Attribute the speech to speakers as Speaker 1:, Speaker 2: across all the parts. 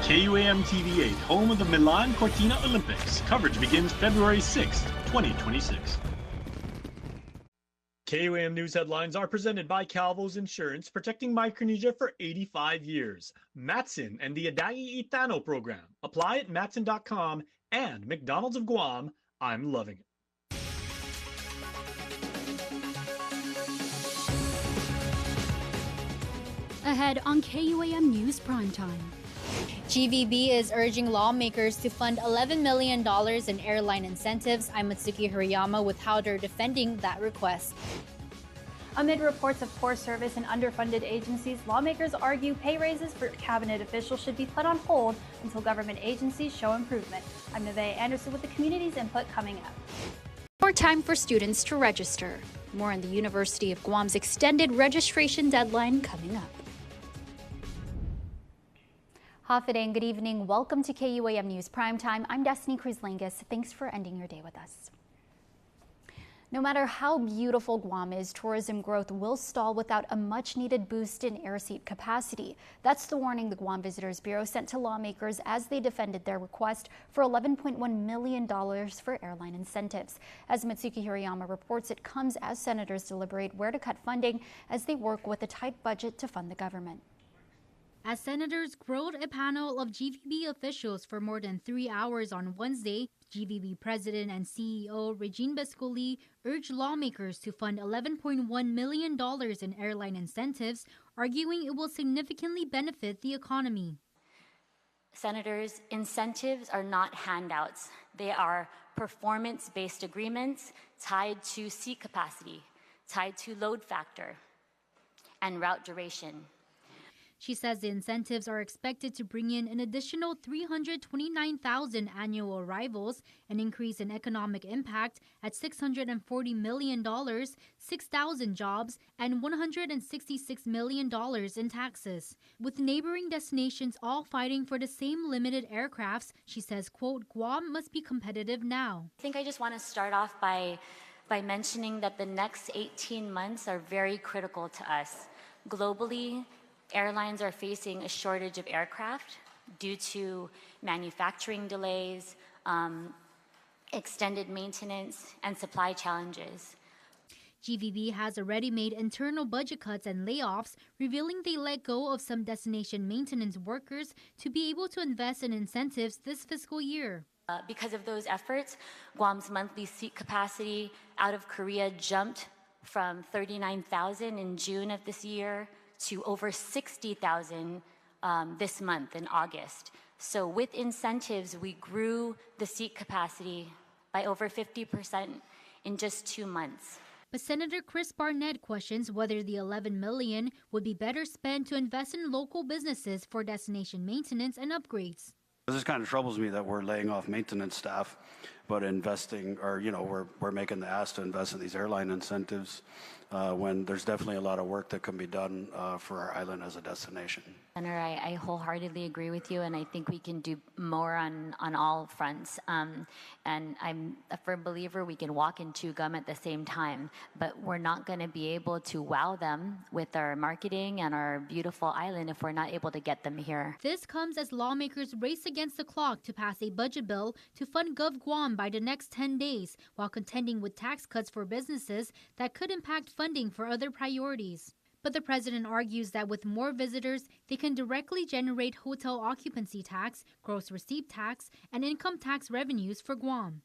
Speaker 1: KUAM TV 8, home of the Milan Cortina Olympics. Coverage begins February 6, 2026. KUAM News headlines are presented by Calvo's Insurance, protecting Micronesia for 85 years. Matson and the Adai Itano program. Apply at matson.com, and McDonald's of Guam. I'm loving it.
Speaker 2: Ahead on KUAM News Primetime.
Speaker 3: GVB is urging lawmakers to fund $11 million in airline incentives. I'm Matsuki Hirayama with how they're defending that request.
Speaker 4: Amid reports of poor service in underfunded agencies, lawmakers argue pay raises for cabinet officials should be put on hold until government agencies show improvement. I'm Nevaeh Anderson with the community's input coming up.
Speaker 2: More time for students to register. More on the University of Guam's extended registration deadline coming up.
Speaker 5: Hafidang, good evening. Welcome to KUAM News Primetime. I'm Destiny Cruz-Langus. Thanks for ending your day with us. No matter how beautiful Guam is, tourism growth will stall without a much-needed boost in air seat capacity. That's the warning the Guam Visitors Bureau sent to lawmakers as they defended their request for $11.1 million for airline incentives. As Matsuki Hirayama reports, it comes as senators deliberate where to cut funding as they work with a tight budget to fund the government.
Speaker 3: As senators grilled a panel of GVB officials for more than 3 hours on Wednesday, GVB President and CEO Regine Bescoli urged lawmakers to fund $11.1 million in airline incentives, arguing it will significantly benefit the economy.
Speaker 6: Senators, incentives are not handouts. They are performance-based agreements tied to seat capacity, tied to load factor, and route duration.
Speaker 3: She says the incentives are expected to bring in an additional 329,000 annual arrivals, an increase in economic impact at $640 million, 6,000 jobs, and $166 million in taxes. With neighboring destinations all fighting for the same limited aircrafts, she says, quote, Guam must be competitive now.
Speaker 6: I think I just want to start off by mentioning that the next 18 months are very critical to us. Globally, airlines are facing a shortage of aircraft due to manufacturing delays, extended maintenance, and supply challenges.
Speaker 3: GVB has already made internal budget cuts and layoffs, revealing they let go of some destination maintenance workers to be able to invest in incentives this fiscal year.
Speaker 6: Because of those efforts, Guam's monthly seat capacity out of Korea jumped from 39,000 in June of this year to over 60,000 this month in August. So with incentives, we grew the seat capacity by over 50% in just 2 months.
Speaker 3: But Senator Chris Barnett questions whether the $11 million would be better spent to invest in local businesses for destination maintenance and upgrades.
Speaker 7: This kind of troubles me that we're laying off maintenance staff, but investing, or we're making the ask to invest in these airline incentives when there's definitely a lot of work that can be done for our island as a destination.
Speaker 6: Senator, I wholeheartedly agree with you, and I think we can do more on all fronts. And I'm a firm believer we can walk and chew gum at the same time, but we're not going to be able to wow them with our marketing and our beautiful island if we're not able to get them here.
Speaker 3: This comes as lawmakers race against the clock to pass a budget bill to fund Gov Guam by the next 10 days, while contending with tax cuts for businesses that could impact funding for other priorities. But the president argues that with more visitors, they can directly generate hotel occupancy tax, gross receipt tax, and income tax revenues for Guam.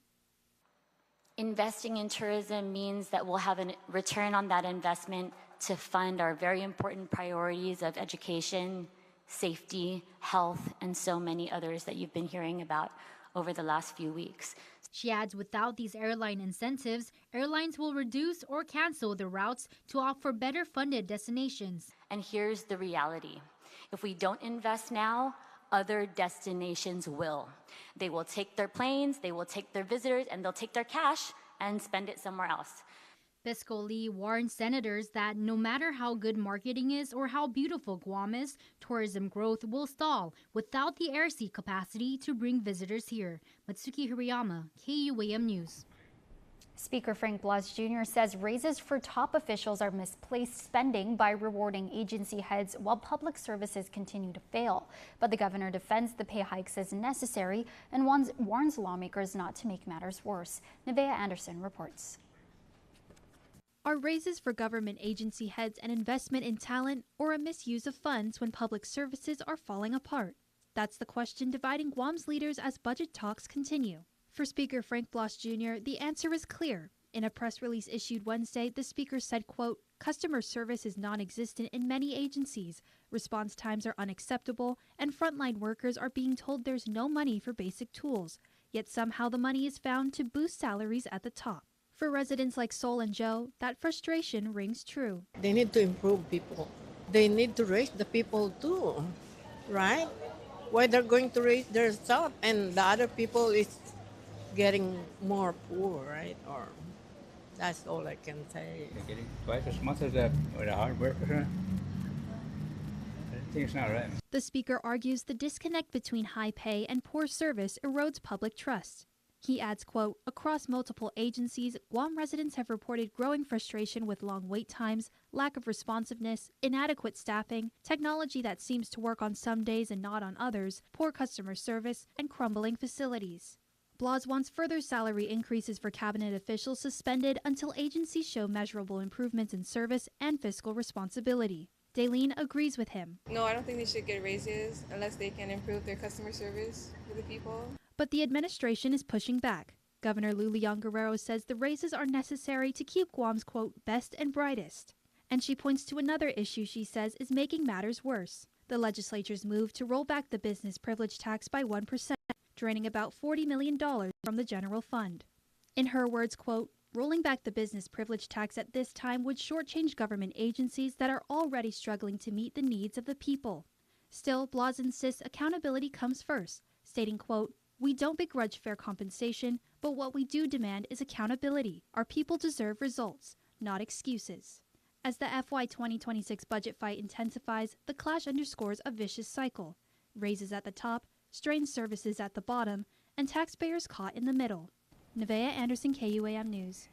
Speaker 6: Investing in tourism means that we'll have a return on that investment to fund our very important priorities of education, safety, health, and so many others that you've been hearing about over the last few weeks.
Speaker 3: She adds without these airline incentives, airlines will reduce or cancel their routes to opt for better funded destinations.
Speaker 6: And here's the reality. If we don't invest now, other destinations will. They will take their planes, they will take their visitors, and they'll take their cash and spend it somewhere else.
Speaker 3: Bescoli warned senators that no matter how good marketing is or how beautiful Guam is, tourism growth will stall without the air seat capacity to bring visitors here. Matsuki Hirayama, KUAM News.
Speaker 5: Speaker Frank Blas Jr. says raises for top officials are misplaced spending by rewarding agency heads while public services continue to fail. But the governor defends the pay hikes as necessary and warns lawmakers not to make matters worse. Nevaeh Anderson reports.
Speaker 8: Are raises for government agency heads an investment in talent or a misuse of funds when public services are falling apart? That's the question dividing Guam's leaders as budget talks continue. For Speaker Frank Blas Jr., the answer is clear. In a press release issued Wednesday, the speaker said, quote, "Customer service is non-existent in many agencies. Response times are unacceptable, and frontline workers are being told there's no money for basic tools. Yet somehow the money is found to boost salaries at the top." For residents like Sol and Joe, that frustration rings true.
Speaker 9: They need to improve people. They need to raise the people too, right? Why they're going to raise their stuff and the other people is getting more poor, right? Or that's all I can say.
Speaker 10: They're getting twice as much as the hard workers. I think it's not right.
Speaker 8: The speaker argues the disconnect between high pay and poor service erodes public trust. He adds, quote, "Across multiple agencies, Guam residents have reported growing frustration with long wait times, lack of responsiveness, inadequate staffing, technology that seems to work on some days and not on others, poor customer service, and crumbling facilities." Blas wants further salary increases for cabinet officials suspended until agencies show measurable improvements in service and fiscal responsibility. Daleen agrees with him.
Speaker 11: No, I don't think they should get raises unless they can improve their customer service for the people.
Speaker 8: But the administration is pushing back. Governor Lulian Guerrero says the raises are necessary to keep Guam's, quote, "best and brightest." And she points to another issue she says is making matters worse: the legislature's move to roll back the business privilege tax by 1%, draining about $40 million from the general fund. In her words, quote, "Rolling back the business privilege tax at this time would shortchange government agencies that are already struggling to meet the needs of the people." Still, Blas insists accountability comes first, stating, quote, "We don't begrudge fair compensation, but what we do demand is accountability. Our people deserve results, not excuses." As the FY 2026 budget fight intensifies, the clash underscores a vicious cycle: raises at the top, strained services at the bottom, and taxpayers caught in the middle. Nevaeh Anderson, KUAM News.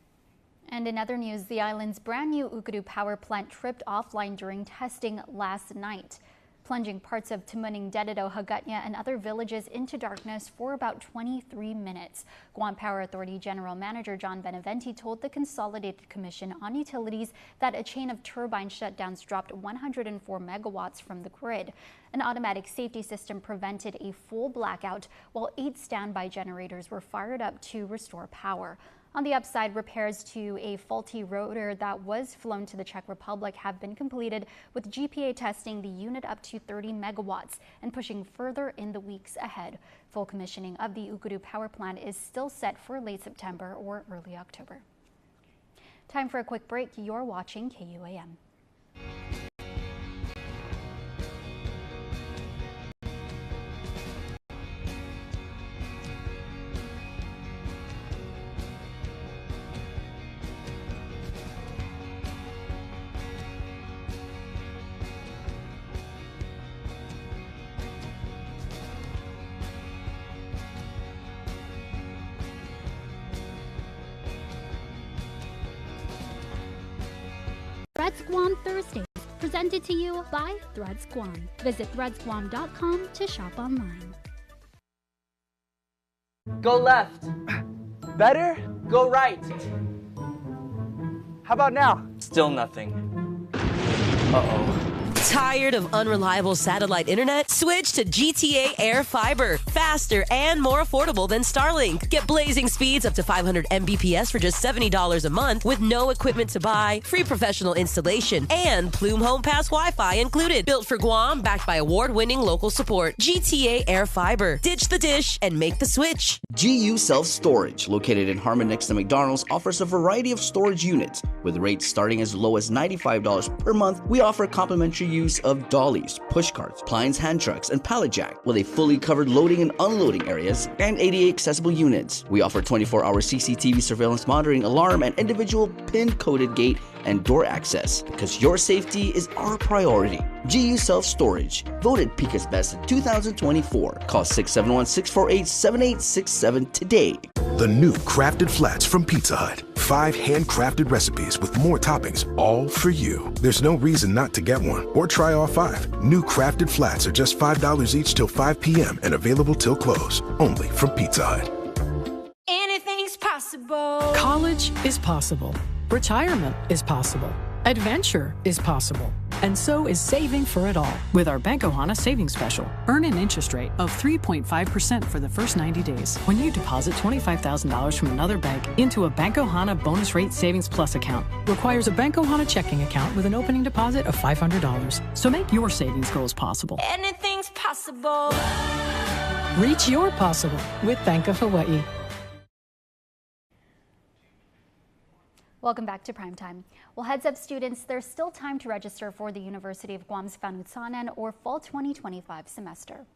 Speaker 5: And in other news, the island's brand new Ukadu power plant tripped offline during testing last night, plunging parts of Tumuning, Dededo, Hagatnya, and other villages into darkness for about 23 minutes. Guam Power Authority General Manager John Beneventi told the Consolidated Commission on Utilities that a chain of turbine shutdowns dropped 104 megawatts from the grid. An automatic safety system prevented a full blackout, while 8 standby generators were fired up to restore power. On the upside, repairs to a faulty rotor that was flown to the Czech Republic have been completed, with GPA testing the unit up to 30 megawatts and pushing further in the weeks ahead. Full commissioning of the Ukadu power plant is still set for late September or early October. Time for a quick break. You're watching KUAM.
Speaker 2: Threads Guam Thursdays, presented to you by Threads Guam. Visit threadsguam.com to shop online.
Speaker 12: Go left. Better? Go right. How about now? Still nothing. Uh-oh.
Speaker 13: Tired of unreliable satellite internet? Switch to GTA Air Fiber. Faster and more affordable than Starlink. Get blazing speeds up to 500 Mbps for just $70 a month with no equipment to buy, free professional installation, and Plume Home Pass Wi-Fi included. Built for Guam, backed by award-winning local support. GTA Air Fiber. Ditch the dish and make the switch.
Speaker 14: GU Self Storage, located in Harmon next to McDonald's, offers a variety of storage units. With rates starting as low as $95 per month, we offer complimentary use of dollies, push carts, Klein's hand trucks, and pallet jack, with a fully covered loading and unloading areas and ADA accessible units. We offer 24-hour CCTV surveillance monitoring, alarm, and individual pin-coded gate and door access, because your safety is our priority. GU Self Storage, voted Pika's Best in 2024. Call 671-648-7867 today.
Speaker 15: The new Crafted Flats from Pizza Hut. 5 handcrafted recipes with more toppings, all for you. There's no reason not to get one or try all 5. New Crafted Flats are just $5 each till 5 p.m. and available till close. Only from Pizza Hut.
Speaker 16: Anything's possible.
Speaker 17: College is possible. Retirement is possible. Adventure is possible. And so is saving for it all with our Bank Ohana Savings Special. Earn an interest rate of 3.5% for the first 90 days when you deposit $25,000 from another bank into a Bank Ohana Bonus Rate Savings Plus account. Requires a Bank Ohana checking account with an opening deposit of $500. So make your savings goals possible.
Speaker 16: Anything's possible.
Speaker 17: Reach your possible with Bank of Hawaii.
Speaker 5: Welcome back to Primetime. Well, heads up students, there's still time to register for the University of Guam's Fanutsanan or Fall 2025 semester.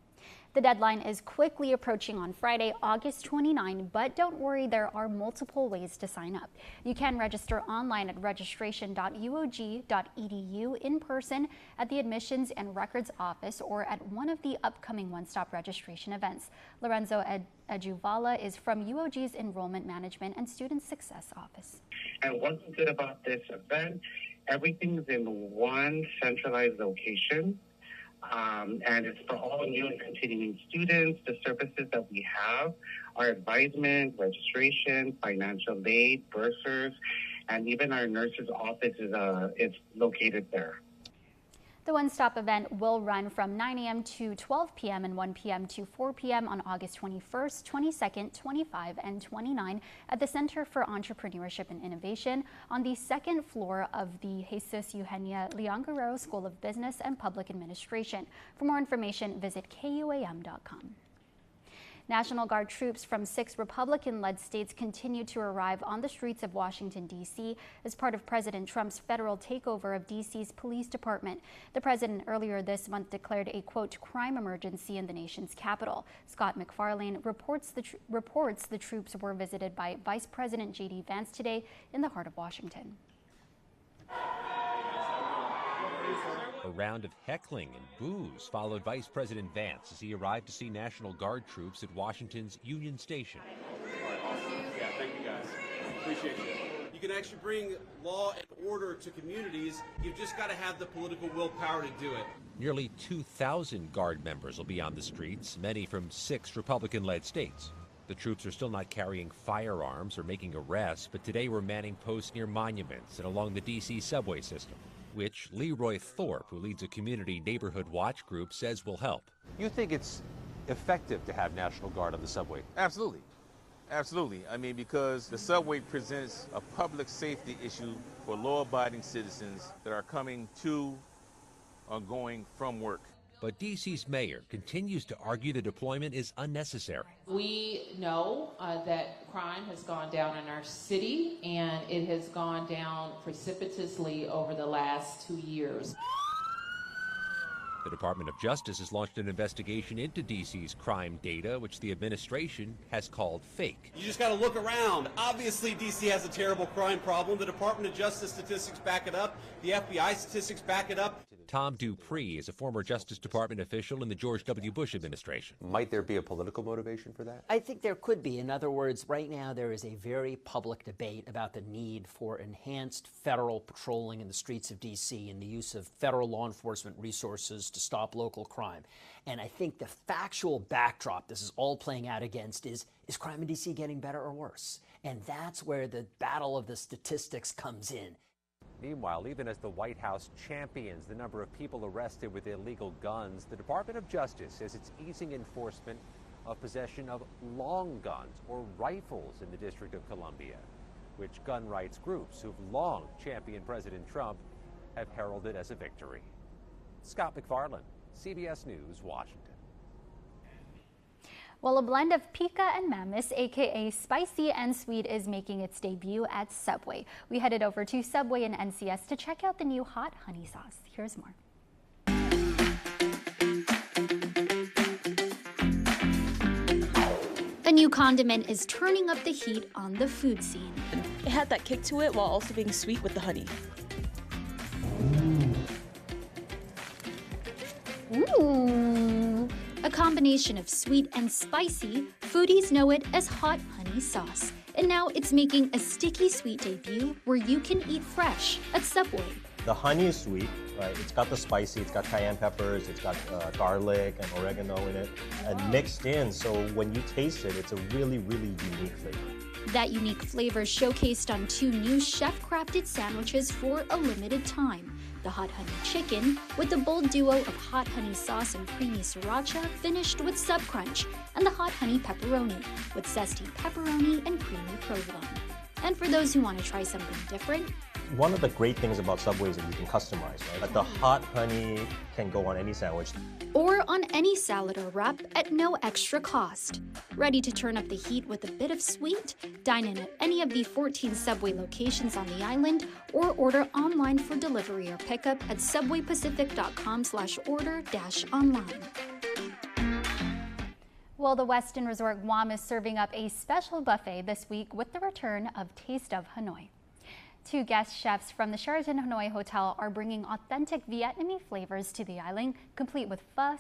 Speaker 5: The deadline is quickly approaching on Friday, August 29, but don't worry, there are multiple ways to sign up. You can register online at registration.uog.edu, in person at the Admissions and Records Office, or at one of the upcoming one-stop registration events. Lorenzo Ejuvala is from UOG's Enrollment Management and Student Success Office.
Speaker 18: And what's good about this event, everything's in one centralized location. And it's for all new and continuing students. The services that we have are advisement, registration, financial aid, bursars, and even our nurse's office is located there.
Speaker 5: The one-stop event will run from 9 a.m. to 12 p.m. and 1 p.m. to 4 p.m. on August 21st, 22nd, 25, and 29 at the Center for Entrepreneurship and Innovation on the second floor of the Jesus Eugenia Leon Guerrero School of Business and Public Administration. For more information, visit KUAM.com. National Guard troops from 6 Republican-led states continue to arrive on the streets of Washington, D.C. as part of President Trump's federal takeover of D.C.'s police department. The president earlier this month declared a, quote, crime emergency in the nation's capital. Scott McFarlane reports the troops were visited by Vice President J.D. Vance today in the heart of Washington.
Speaker 19: A round of heckling and boos followed Vice President Vance as he arrived to see National Guard troops at Washington's Union Station.
Speaker 20: Yeah, thank you guys. Appreciate you. You can actually bring law and order to communities. You've just got to have the political willpower to do it.
Speaker 19: Nearly 2,000 Guard members will be on the streets, many from 6 Republican-led states. The troops are still not carrying firearms or making arrests, but today we're manning posts near monuments and along the D.C. subway system, which Leroy Thorpe, who leads a community neighborhood watch group, says will help.
Speaker 21: You think it's effective to have National Guard on the subway?
Speaker 22: Absolutely. Absolutely. I mean, because the subway presents a public safety issue for law-abiding citizens that are coming to or going from work.
Speaker 19: But D.C.'s mayor continues to argue the deployment is unnecessary.
Speaker 23: We know that crime has gone down in our city, and it has gone down precipitously over the last 2 years.
Speaker 19: The Department of Justice has launched an investigation into D.C.'s crime data, which the administration has called fake.
Speaker 20: You just got to look around. Obviously, D.C. has a terrible crime problem. The Department of Justice statistics back it up. The FBI statistics back it up.
Speaker 19: Tom Dupree is a former Justice Department official in the George W. Bush administration.
Speaker 21: Might there be a political motivation for that?
Speaker 24: I think there could be. In other words, right now there is a very public debate about the need for enhanced federal patrolling in the streets of D.C. and the use of federal law enforcement resources to stop local crime. And I think the factual backdrop this is all playing out against is crime in D.C. getting better or worse? And that's where the battle of the statistics comes in.
Speaker 19: Meanwhile, even as the White House champions the number of people arrested with illegal guns, the Department of Justice says it's easing enforcement of possession of long guns or rifles in the District of Columbia, which gun rights groups who've long championed President Trump have heralded as a victory. Scott McFarlane, CBS News, Washington.
Speaker 5: Well, a blend of pica and mamis, aka spicy and sweet, is making its debut at Subway. We headed over to Subway in NCS to check out the new hot honey sauce. Here's more. The new condiment is turning up the heat on the food scene.
Speaker 25: It had that kick to it while also being sweet with the honey.
Speaker 5: Ooh. A combination of sweet and spicy
Speaker 2: Foodies know it as hot honey sauce. And now it's making a sticky sweet debut where you can eat fresh at Subway.
Speaker 1: The honey is sweet, right? It's got the spicy, it's got cayenne peppers, it's got garlic and oregano in it, and mixed in. So when you taste it, it's a really, really unique flavor.
Speaker 2: That unique flavor showcased on 2 new chef-crafted sandwiches for a limited time. The hot honey chicken, with the bold duo of hot honey sauce and creamy sriracha, finished with sub crunch, and the hot honey pepperoni, with zesty pepperoni and creamy provolone. And for those who want to try something different,
Speaker 1: One of the great things about Subway is that you can customize, right? Like the hot honey can go on any sandwich.
Speaker 2: or on any salad or wrap at no extra cost. Ready to turn up the heat with a bit of sweet? Dine in at any of the 14 Subway locations on the island or order online for delivery or pickup at subwaypacific.com/order-online.
Speaker 5: Well, the Westin Resort Guam is serving up a special buffet this week with the return of Taste of Hanoi. 2 guest chefs from the Sheraton Hanoi Hotel are bringing authentic Vietnamese flavors to the island, complete with a pho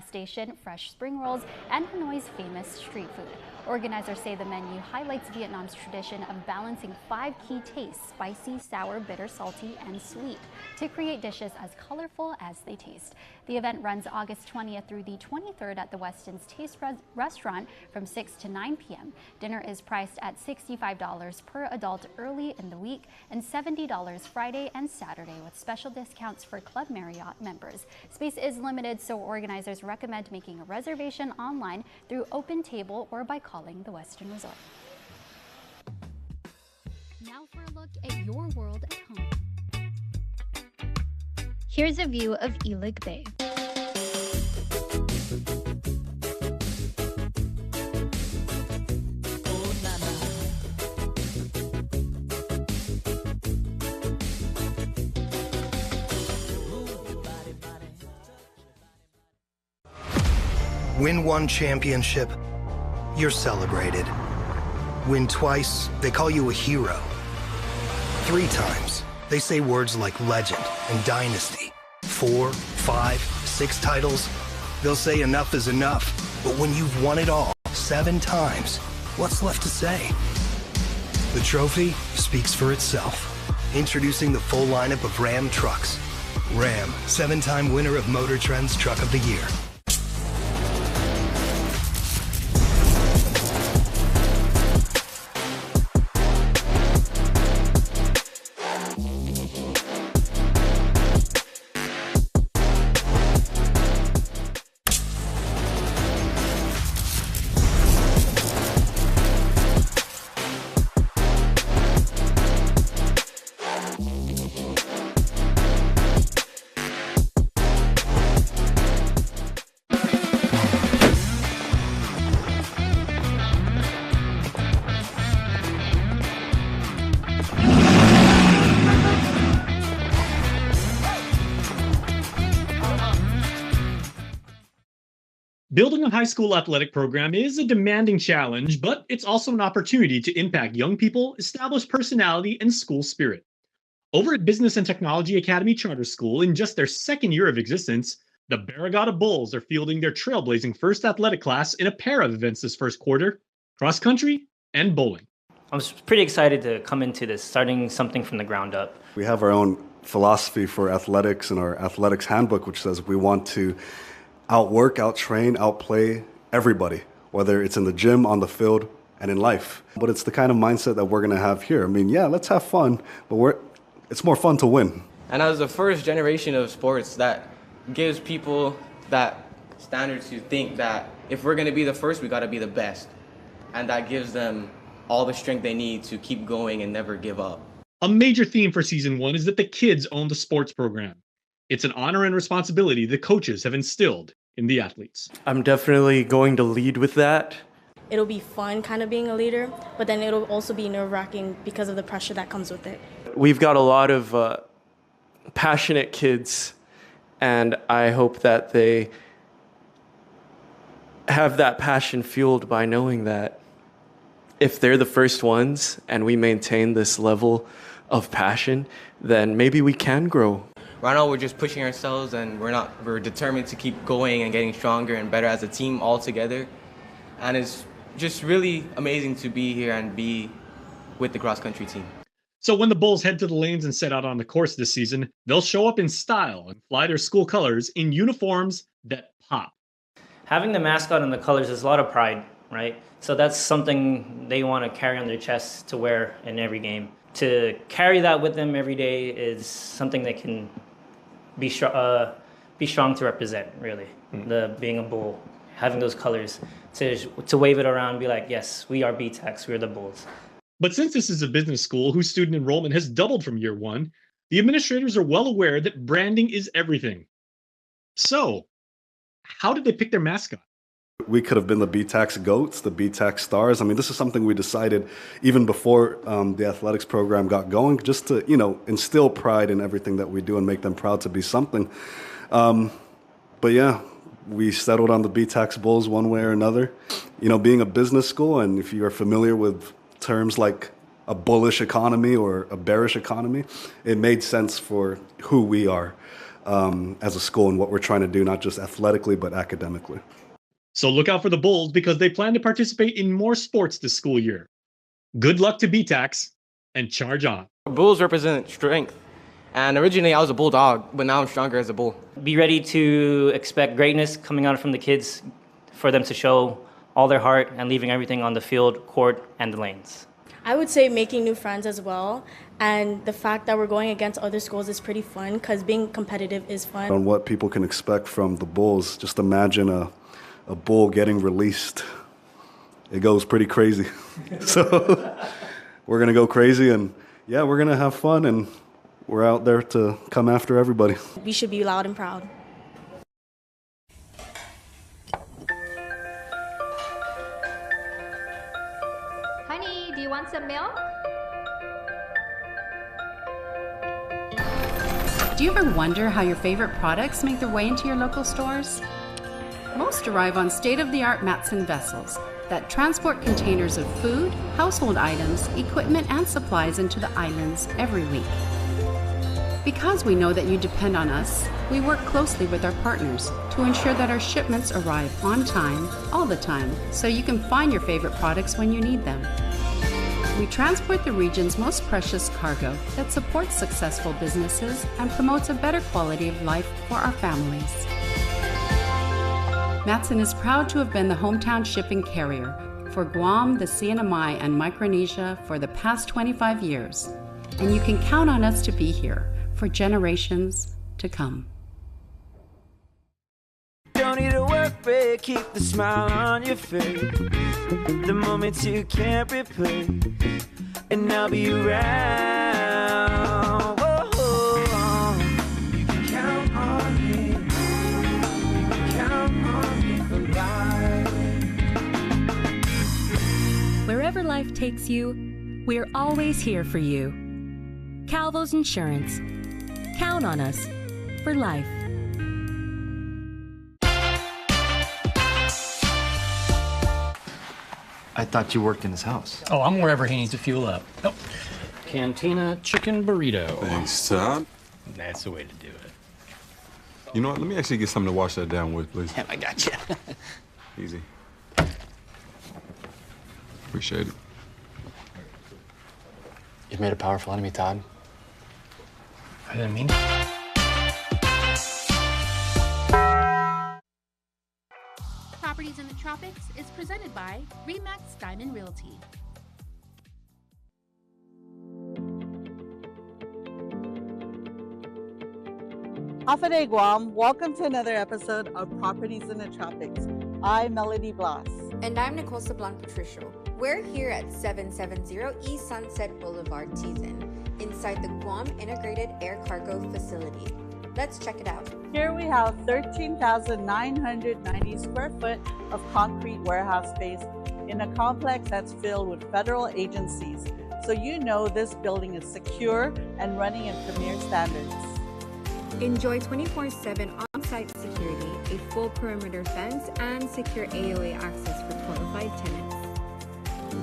Speaker 5: station, fresh spring rolls, and Hanoi's famous street food. Organizers say the menu highlights Vietnam's tradition of balancing 5 key tastes: spicy, sour, bitter, salty, and sweet, to create dishes as colorful as they taste. The event runs August 20th through the 23rd at the Westin's Taste Restaurant from 6 to 9 p.m. Dinner is priced at $65 per adult early in the week and $70 Friday and Saturday, with special discounts for Club Marriott members. Space is limited, so organizers recommend making a reservation online through Open Table or by calling the Westin Resort.
Speaker 2: Now for a look at your world at home. Here's a view of Ilig Bay.
Speaker 3: Win one championship, you're celebrated. Win twice, they call you a hero. 3 times, they say words like legend and dynasty. 4, 5, 6 titles, they'll say enough is enough. But when you've won it all 7 times, what's left to say? The trophy speaks for itself. Introducing the full lineup of Ram trucks. Ram, 7-time winner of Motor Trend's Truck of the Year.
Speaker 4: Building a high school athletic program is a demanding challenge, but it's also an opportunity to impact young people, establish personality, and school spirit. Over at Business and Technology Academy Charter School, in just their 2nd year of existence, the Barragata Bulls are fielding their trailblazing first athletic class in a pair of events this first quarter: cross country and bowling.
Speaker 6: I'm pretty excited to come into this, starting something from the ground up.
Speaker 7: We have our own philosophy for athletics in our athletics handbook, which says we want to outwork, outtrain, outplay everybody, whether it's in the gym, on the field, and in life. But it's the kind of mindset that we're going to have here. I mean, yeah, let's have fun, but it's more fun to win.
Speaker 26: And as the first generation of sports, that gives people that standard to think that if we're going to be the first, we got to be the best. And that gives them all the strength they need to keep going and never give up.
Speaker 4: A major theme for season 1 is that the kids own the sports program. It's an honor and responsibility the coaches have instilled in the athletes.
Speaker 27: I'm definitely going to lead with that.
Speaker 28: It'll be fun kind of being a leader, but then it'll also be nerve-wracking because of the pressure that comes with it.
Speaker 27: We've got a lot of passionate kids, and I hope that they have that passion fueled by knowing that if they're the first ones and we maintain this level of passion, then maybe we can grow.
Speaker 26: Right now, we're just pushing ourselves, and we're determined to keep going and getting stronger and better as a team all together. And it's just really amazing to be here and be with the cross country team.
Speaker 4: So when the Bulls head to the lanes and set out on the course this season, they'll show up in style and fly their school colors in uniforms that pop.
Speaker 6: Having the mascot and the colors is a lot of pride, right? So that's something they want to carry on their chests to wear in every game. To carry that with them every day is something that can be strong to represent, really. The being a Bull, having those colors, to wave it around and be like, yes, we are BTEX, we're the Bulls.
Speaker 4: But since this is a business school whose student enrollment has doubled from year one, the administrators are well aware that branding is everything. So, how did they pick their mascot?
Speaker 7: We could have been the BTEX GOATs, the BTEX Stars. I mean, this is something we decided even before the athletics program got going, just to, instill pride in everything that we do and make them proud to be something. But yeah, we settled on the BTEX Bulls one way or another. Being a business school, and if you're familiar with terms like a bullish economy or a bearish economy, it made sense for who we are as a school and what we're trying to do, not just athletically, but academically.
Speaker 4: So look out for the Bulls because they plan to participate in more sports this school year. Good luck to BTEX and charge on.
Speaker 26: Bulls represent strength. And originally I was a Bulldog, but now I'm stronger as a Bull.
Speaker 6: Be ready to expect greatness coming out from the kids for them to show all their heart and leaving everything on the field, court, and the lanes.
Speaker 28: I would say making new friends as well. And the fact that we're going against other schools is pretty fun because being competitive is fun.
Speaker 7: On what people can expect from the Bulls, just imagine a Bull getting released. It goes pretty crazy. So we're going to go crazy and yeah, we're going to have fun and we're out there to come after everybody.
Speaker 28: We should be loud and proud.
Speaker 8: Honey, do you want some milk?
Speaker 9: Do you ever wonder how your favorite products make their way into your local stores? Most arrive on state-of-the-art Matson vessels that transport containers of food, household items, equipment, and supplies into the islands every week. Because we know that you depend on us, we work closely with our partners to ensure that our shipments arrive on time, all the time, so you can find your favorite products when you need them. We transport the region's most precious cargo that supports successful businesses and promotes a better quality of life for our families. Matson is proud to have been the hometown shipping carrier for Guam, the CNMI, and Micronesia for the past 25 years, and you can count on us to be here for generations to come.
Speaker 10: Don't need a work break, keep the smile on your face. The moments you can't replace, and I'll be around. Whoa, you can count on me. You can count on me for life.
Speaker 11: Wherever life takes you, we're always here for you. Calvo's Insurance. Count on us for life.
Speaker 12: I thought you worked in his house.
Speaker 13: Oh, I'm wherever he needs to fuel up. Oh, Cantina chicken burrito.
Speaker 14: Thanks, Todd.
Speaker 13: That's the way to do it.
Speaker 14: You know what? Let me actually get something to wash that down with, please.
Speaker 13: Yeah, I got you.
Speaker 14: Easy. Appreciate it.
Speaker 12: You've made a powerful enemy, Todd.
Speaker 13: I didn't mean
Speaker 15: Properties in the Tropics is presented by Remax Diamond Realty.
Speaker 29: Afade Guam, welcome to another episode of Properties in the Tropics. I'm Melody Blas.
Speaker 30: And I'm Nicole Sablan Patricio. We're here at 770 East Sunset Boulevard, Tizen, inside the Guam Integrated Air Cargo Facility. Let's check it out.
Speaker 29: Here we have 13,990 square foot of concrete warehouse space in a complex that's filled with federal agencies. So you know this building is secure and running in premier standards.
Speaker 30: Enjoy 24/7 on-site security, a full perimeter fence, and secure AOA access for qualified tenants.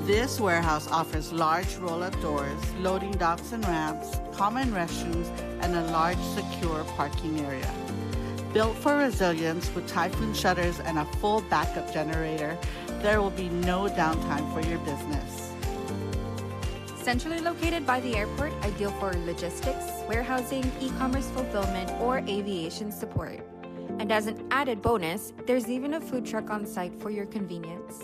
Speaker 29: This warehouse offers large roll-up doors, loading docks and ramps, common restrooms, and a large secure parking area. Built for resilience with typhoon shutters and a full backup generator, there will be no downtime for your business.
Speaker 30: Centrally located by the airport, ideal for logistics, warehousing, e-commerce fulfillment, or aviation support. And as an added bonus, there's even a food truck on site for your convenience.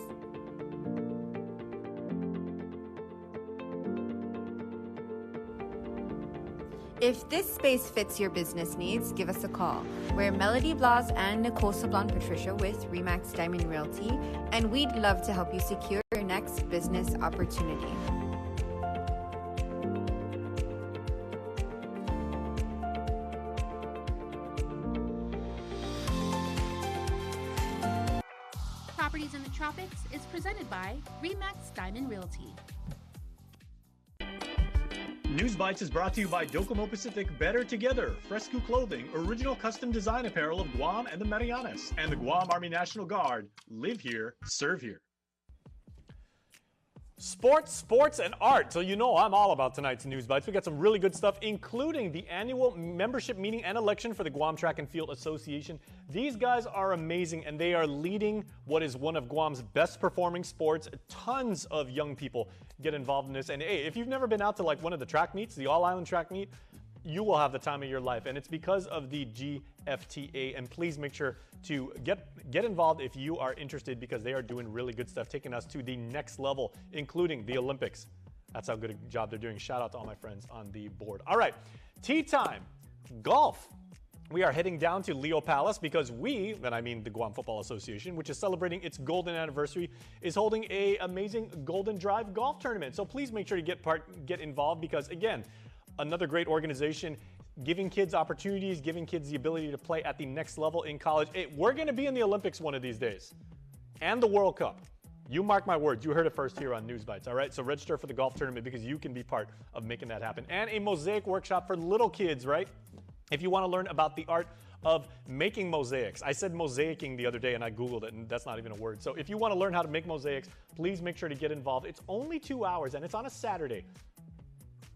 Speaker 30: If this space fits your business needs, give us a call. We're Melody Blas and Nicole Sablon Patricia with Remax Diamond Realty, and we'd love to help you secure your next business opportunity.
Speaker 15: Properties in the Tropics is presented by Remax Diamond Realty.
Speaker 4: News Bites is brought to you by Docomo Pacific Better Together, Fresco Clothing, original custom design apparel of Guam and the Marianas, and the Guam Army National Guard. Live here, serve here. Sports, and art. So you know I'm all about tonight's News Bites. We got some really good stuff, including the annual membership meeting and election for the Guam Track and Field Association. These guys are amazing, and they are leading what is one of Guam's best performing sports. Tons of young people get involved in this. And hey, if you've never been out to like one of the track meets, the all-island track meet, you will have the time of your life, and it's because of the GFTA. And please make sure to get involved if you are interested, because they are doing really good stuff, taking us to the next level, including the Olympics. That's how good a job they're doing. Shout out to all my friends on the board. All right, tea time. Golf. We are heading down to Leo Palace because we, and I mean the Guam Football Association, which is celebrating its golden anniversary, is holding an amazing Golden Drive golf tournament. So please make sure to get involved, because again, another great organization, giving kids opportunities, giving kids the ability to play at the next level in college. We're going to be in the Olympics one of these days, and the World Cup. You mark my words. You heard it first here on News Bites, all right? So register for the golf tournament because you can be part of making that happen. And a mosaic workshop for little kids, right? If you want to learn about the art of making mosaics. I said mosaicing the other day and I Googled it, and that's not even a word. So if you want to learn how to make mosaics, please make sure to get involved. It's only 2 hours and it's on a Saturday.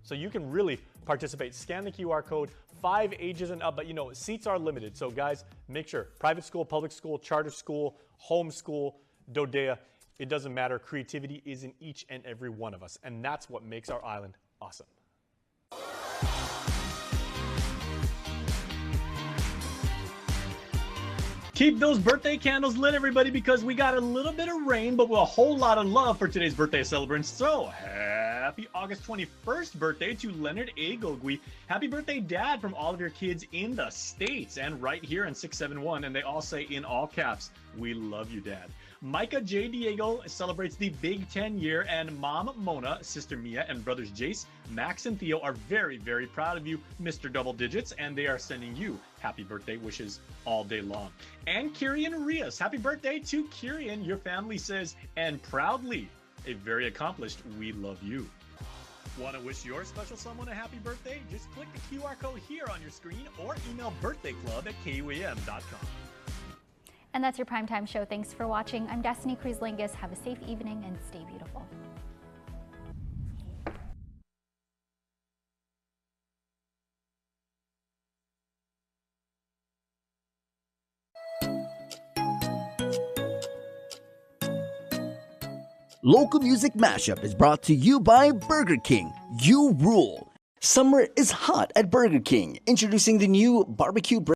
Speaker 4: So you can really participate. Scan the QR code, 5 ages and up, but you know, seats are limited. So guys, make sure, private school, public school, charter school, home school, Dodea, it doesn't matter. Creativity is in each and every one of us, and that's what makes our island awesome. Keep those birthday candles lit, everybody, because we got a little bit of rain, but a whole lot of love for today's birthday celebrants. So happy August 21st birthday to Leonard A. Gogui. Happy birthday, Dad, from all of your kids in the States and right here on 671. And they all say in all caps, we love you, Dad. Micah J. Diego celebrates the Big 10 year, and Mom Mona, Sister Mia, and brothers Jace, Max, and Theo are very, very proud of you, Mr. Double Digits, and they are sending you happy birthday wishes all day long. And Kirian Rios, happy birthday to Kirian. Your family says, and proudly, a very accomplished, we love you. Want to wish your special someone a happy birthday? Just click the QR code here on your screen or email birthdayclub@kuam.com.
Speaker 5: And that's your Primetime Show. Thanks for watching. I'm Destiny Cruz-Lingus. Have a safe evening and stay beautiful.
Speaker 16: Local Music Mashup is brought to you by Burger King. You rule. Summer is hot at Burger King. Introducing the new barbecue